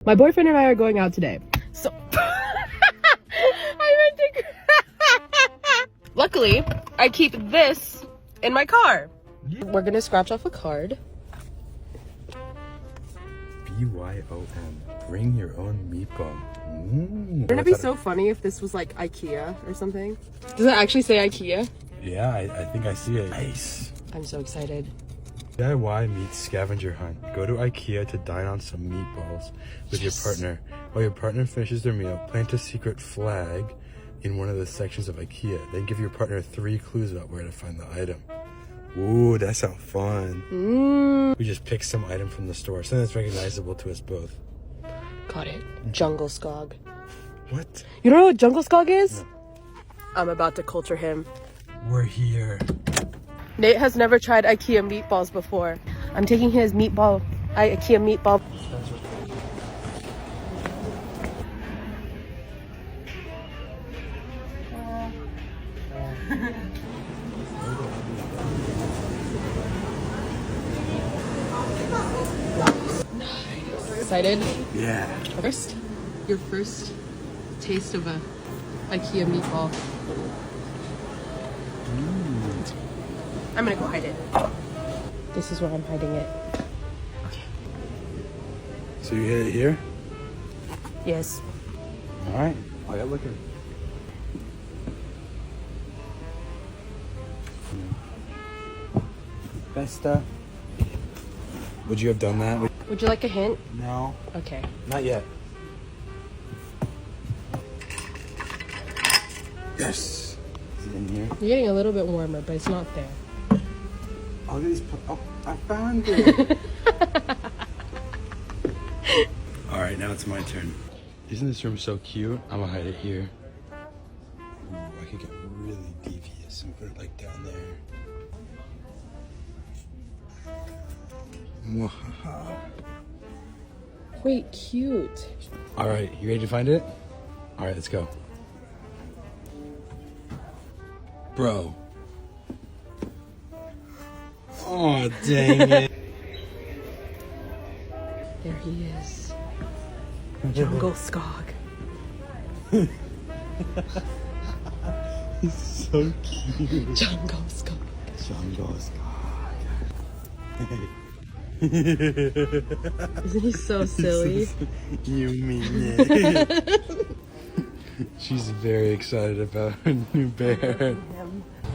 My boyfriend and I are going out today. So I meant to. Luckily, I keep this in my car. We're gonna scratch off a card. BYOM. Bring your own meatball. Wouldn't it be so funny if this was like Ikea or something? Does it actually say Ikea? Yeah, I think I see it. Nice. I'm so excited. DIY meets scavenger hunt. Go to Ikea to dine on some meatballs with your partner. While your partner finishes their meal, plant a secret flag in one of the sections of Ikea. Then give your partner 3 clues about where to find the item. Ooh, that sounds fun. We just picked some item from the store, something that's recognizable to us both. Got it. Jungle Skog. What? You don't know what Jungle Skog is? No. I'm about to culture him. We're here. Nate has never tried Ikea meatballs before. I'm taking his Ikea meatball. Excited? Yeah. Your first taste of a Ikea meatball. I'm gonna go hide it. This is where I'm hiding it. Okay. So you hid it here? Yes. All right. I got looking. Besta. Would you have done that? Would you like a hint? No. Okay. Not yet. Yes. Is it in here? You're getting a little bit warmer, but it's not there. Oh, look at these. Oh, I found it. All right, now it's my turn. Isn't this room so cute? I'm gonna hide it here. Ooh, I could get really devious and put it like down there. Mwahaha. Wait, cute. All right, you ready to find it? All right, let's go. Bro. Oh, dang it. There he is. Jungle Skog. He's so cute. Jungle Skog. Jungle Skog. Isn't he so silly? You mean it. She's very excited about her new bear.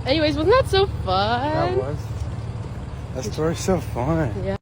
Anyways, wasn't that so fun? That was. That story's so fun. Yeah.